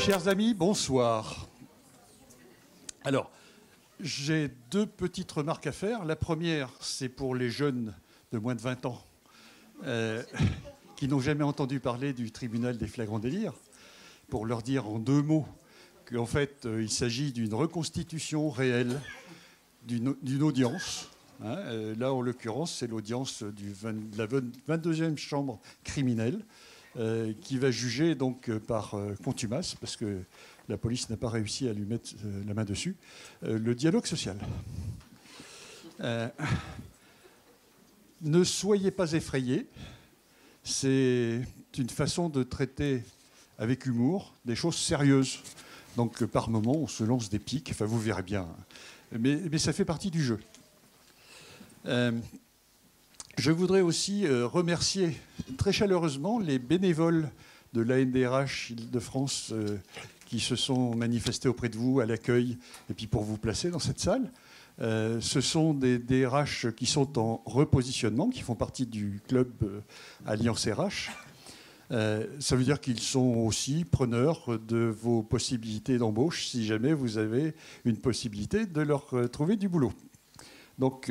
Chers amis, bonsoir. Alors, j'ai deux petites remarques à faire. La première, c'est pour les jeunes de moins de 20 ans qui n'ont jamais entendu parler du tribunal des flagrants délires, pour leur dire en deux mots qu'en fait, il s'agit d'une reconstitution réelle d'une audience. Là, en l'occurrence, c'est l'audience de la 22e chambre criminelle qui va juger donc par contumace, parce que la police n'a pas réussi à lui mettre la main dessus, le dialogue social. Ne soyez pas effrayés. C'est une façon de traiter avec humour des choses sérieuses. Donc par moments, on se lance des piques. Enfin, vous verrez bien. Mais ça fait partie du jeu. Je voudrais aussi remercier très chaleureusement les bénévoles de l'ANDRH Île-de-France qui se sont manifestés auprès de vous à l'accueil et puis pour vous placer dans cette salle. Ce sont des DRH qui sont en repositionnement, qui font partie du club Alliance RH. Ça veut dire qu'ils sont aussi preneurs de vos possibilités d'embauche si jamais vous avez une possibilité de leur trouver du boulot. Donc,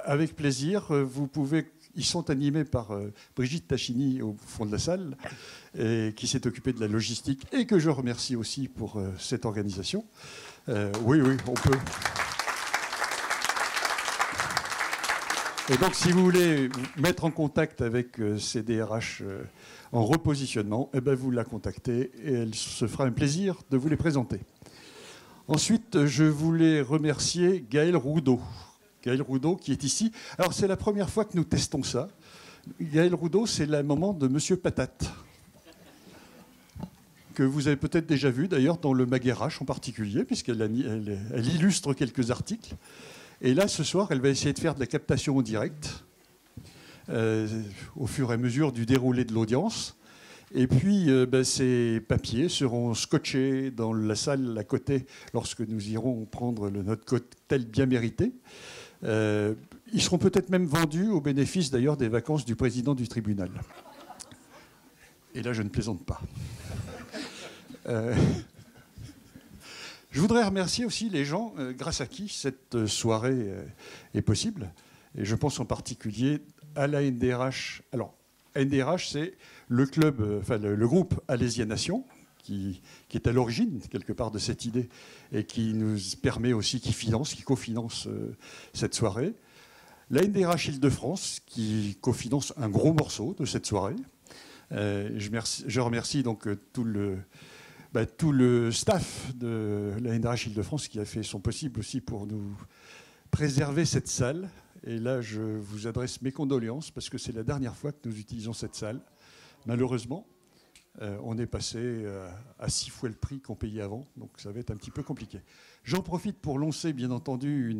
avec plaisir, vous pouvez... Ils sont animés par Brigitte Tachini au fond de la salle, qui s'est occupée de la logistique et que je remercie aussi pour cette organisation. Oui, on peut... Et donc, si vous voulez mettre en contact avec ces DRH en repositionnement, eh ben, vous la contactez et elle se fera un plaisir de vous les présenter. Ensuite, je voulais remercier Gaël Roudot. Gaël Roudot qui est ici. Alors, c'est la première fois que nous testons ça. Gaël Roudot, c'est la maman de Monsieur Patate, que vous avez peut-être déjà vu, d'ailleurs, dans le Mag-RH en particulier, puisqu'elle illustre quelques articles. Et là, ce soir, elle va essayer de faire de la captation en direct, au fur et à mesure du déroulé de l'audience. Et puis, ces papiers seront scotchés dans la salle à côté lorsque nous irons prendre notre cocktail bien mérité. Ils seront peut-être même vendus au bénéfice d'ailleurs des vacances du président du tribunal. Et là, je ne plaisante pas. Je voudrais remercier aussi les gens grâce à qui cette soirée est possible. Et je pense en particulier à la NDRH. Alors, NDRH, c'est le club, le groupe Alésia Nation, qui est à l'origine, quelque part, de cette idée et qui nous permet aussi, qui cofinance cette soirée. La NDRH Île-de-France, qui cofinance un gros morceau de cette soirée. Je remercie donc tout le staff de la NDRH Île-de-France qui a fait son possible aussi pour nous préserver cette salle. Et là, je vous adresse mes condoléances parce que c'est la dernière fois que nous utilisons cette salle. Malheureusement, on est passé à 6 fois le prix qu'on payait avant, donc ça va être un petit peu compliqué. J'en profite pour lancer, bien entendu,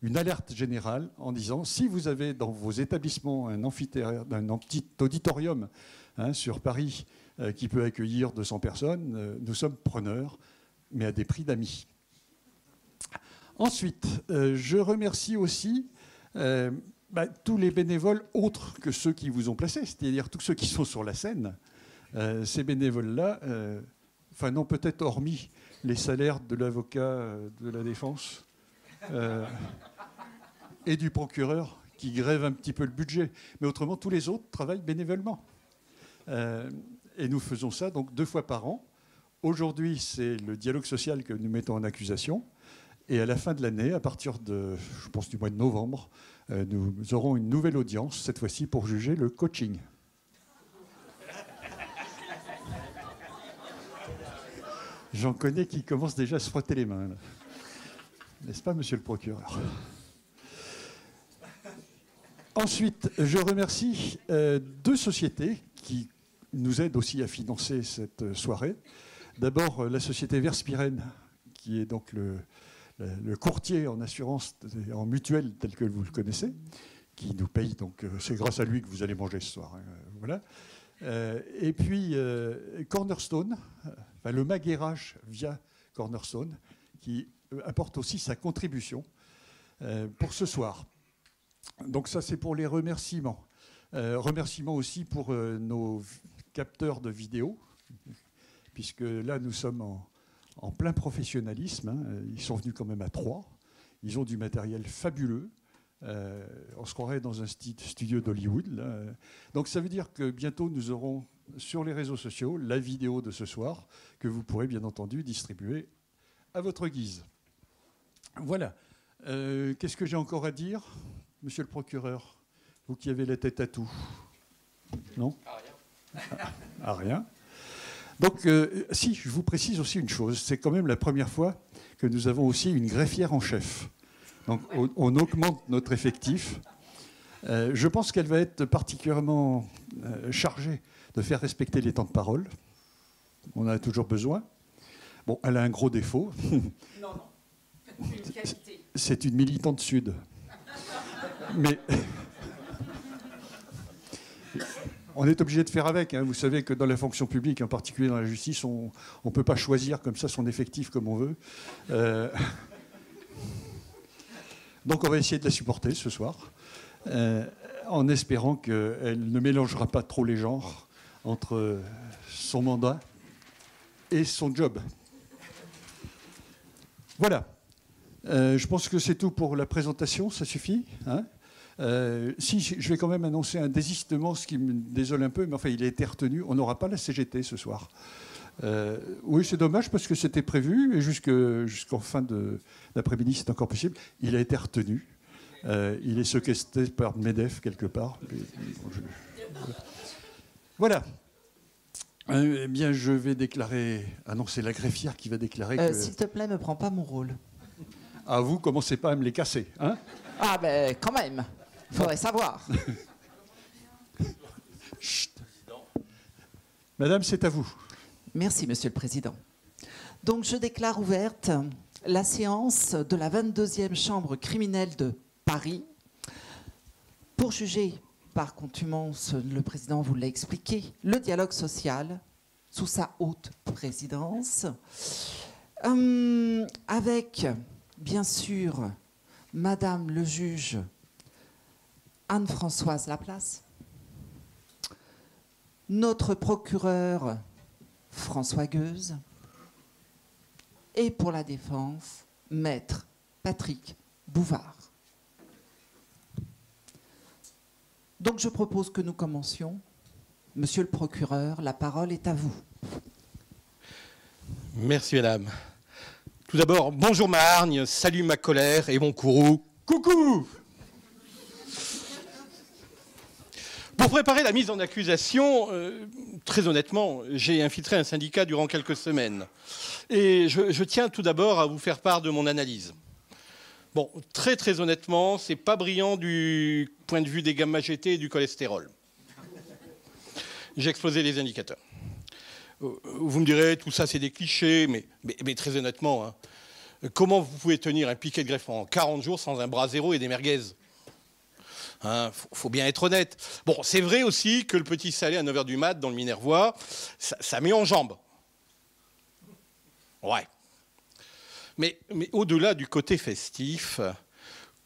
une alerte générale en disant, si vous avez dans vos établissements un petit auditorium sur Paris qui peut accueillir 200 personnes, nous sommes preneurs, mais à des prix d'amis. Ensuite, je remercie aussi tous les bénévoles autres que ceux qui vous ont placés, c'est-à-dire tous ceux qui sont sur la scène. Ces bénévoles-là, non, peut-être hormis les salaires de l'avocat de la défense et du procureur qui grèvent un petit peu le budget. Mais autrement, tous les autres travaillent bénévolement. Et nous faisons ça donc 2 fois par an. Aujourd'hui, c'est le dialogue social que nous mettons en accusation. Et à la fin de l'année, à partir de, je pense, du mois de novembre, nous aurons une nouvelle audience, cette fois-ci pour juger le coaching. J'en connais qui commencent déjà à se frotter les mains. N'est-ce pas, monsieur le procureur? Ensuite, je remercie 2 sociétés qui nous aident aussi à financer cette soirée. D'abord, la société Verspiren, qui est donc le courtier en assurance et en mutuelle tel que vous le connaissez, qui nous paye. Donc, c'est grâce à lui que vous allez manger ce soir. Voilà. Et puis, Cornerstone, le Mag-RH via Cornerstone, qui apporte aussi sa contribution pour ce soir. Donc ça, c'est pour les remerciements. Remerciements aussi pour nos capteurs de vidéo, puisque là, nous sommes en plein professionnalisme. Hein. Ils sont venus quand même à 3. Ils ont du matériel fabuleux. On se croirait dans un studio d'Hollywood. Là. Donc ça veut dire que bientôt, nous aurons sur les réseaux sociaux la vidéo de ce soir que vous pourrez bien entendu distribuer à votre guise. Voilà. Qu'est-ce que j'ai encore à dire, monsieur le procureur? Vous qui avez la tête à tout. Non? À rien. À rien. Donc, si, je vous précise aussi une chose. C'est quand même la première fois que nous avons aussi une greffière en chef. Donc, on augmente notre effectif. Je pense qu'elle va être particulièrement chargée de faire respecter les temps de parole. On en a toujours besoin. Bon, elle a un gros défaut. Non, non. Une qualité. C'est une militante sud. Mais on est obligé de faire avec. Hein. Vous savez que dans la fonction publique, en particulier dans la justice, on ne peut pas choisir comme ça son effectif comme on veut. Donc on va essayer de la supporter ce soir, en espérant qu'elle ne mélangera pas trop les genres entre son mandat et son job. Voilà. Je pense que c'est tout pour la présentation, ça suffit, hein. Si, je vais quand même annoncer un désistement, ce qui me désole un peu, mais enfin, il a été retenu. On n'aura pas la CGT ce soir. Oui, c'est dommage parce que c'était prévu et jusqu'en fin d'après-midi, c'est encore possible. Il a été retenu. Il est séquestré par MEDEF quelque part. Voilà. Eh bien, je vais déclarer... Ah non, c'est la greffière qui va déclarer que... S'il te plaît, me prends pas mon rôle. Ah, vous, commencez pas à me les casser, hein? Ah, ben, quand même. Faudrait savoir. Chut. Madame, c'est à vous. Merci, Monsieur le Président. Donc, je déclare ouverte la séance de la 22e chambre criminelle de Paris pour juger, par contumace, le Président vous l'a expliqué, le dialogue social sous sa haute présidence, avec, bien sûr, Madame le juge Anne-Françoise Laplace, notre procureur François Gueuse, et pour la défense, Maître Patrick Bouvard. Donc je propose que nous commencions. Monsieur le procureur, la parole est à vous. Merci madame. Tout d'abord, bonjour ma hargne, salut ma colère et mon courroux. Coucou! Pour préparer la mise en accusation, très honnêtement, j'ai infiltré un syndicat durant quelques semaines. Et je tiens tout d'abord à vous faire part de mon analyse. Bon, très honnêtement, c'est pas brillant du point de vue des gamma-GT et du cholestérol. J'ai explosé les indicateurs. Vous me direz, tout ça c'est des clichés, mais très honnêtement, hein, comment vous pouvez tenir un piquet de greffe en 40 jours sans un bras zéro et des merguez? Hein, faut bien être honnête. Bon, c'est vrai aussi que le petit salé à 9h du mat dans le Minervois, ça met en jambes. Ouais. Mais au-delà du côté festif,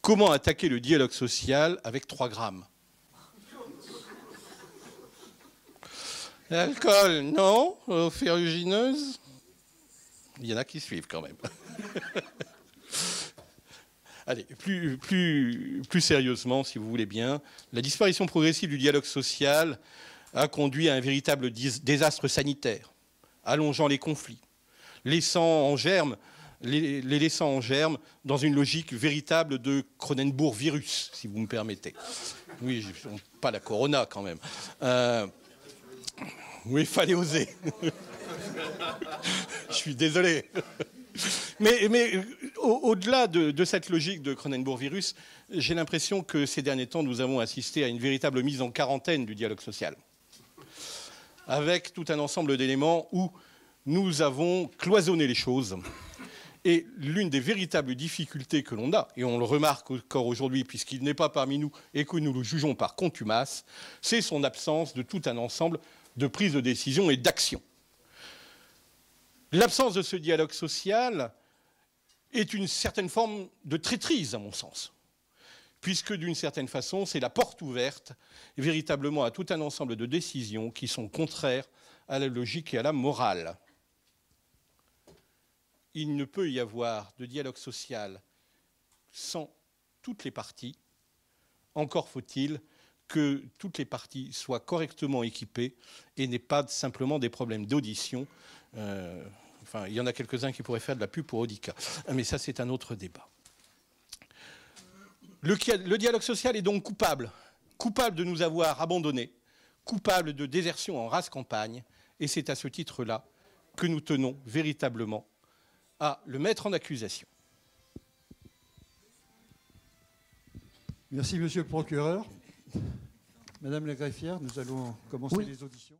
comment attaquer le dialogue social avec 3 grammes? L'alcool, non. Ferrugineuse, il y en a qui suivent quand même. Allez, plus sérieusement, si vous voulez bien, la disparition progressive du dialogue social a conduit à un véritable désastre sanitaire, allongeant les conflits, les laissant en germe dans une logique véritable de Cronenbourg virus, si vous me permettez. Oui, pas la corona quand même. Oui, il fallait oser. Je suis désolé. Mais au-delà de cette logique de Cronenbourg virus, j'ai l'impression que ces derniers temps, nous avons assisté à une véritable mise en quarantaine du dialogue social, avec tout un ensemble d'éléments où nous avons cloisonné les choses. Et l'une des véritables difficultés que l'on a, et on le remarque encore aujourd'hui puisqu'il n'est pas parmi nous et que nous le jugeons par contumace, c'est son absence de tout un ensemble de prise de décision et d'action. L'absence de ce dialogue social est une certaine forme de traîtrise, à mon sens, puisque d'une certaine façon, c'est la porte ouverte véritablement à tout un ensemble de décisions qui sont contraires à la logique et à la morale. il ne peut y avoir de dialogue social sans toutes les parties. Encore faut-il que toutes les parties soient correctement équipées et n'aient pas simplement des problèmes d'audition. Enfin, il y en a quelques-uns qui pourraient faire de la pub pour Audica. Mais ça, c'est un autre débat. Le dialogue social est donc coupable. Coupable de nous avoir abandonnés, coupable de désertion en rase campagne. Et c'est à ce titre-là que nous tenons véritablement à le mettre en accusation. Merci, monsieur le procureur. Madame la greffière, nous allons commencer les auditions.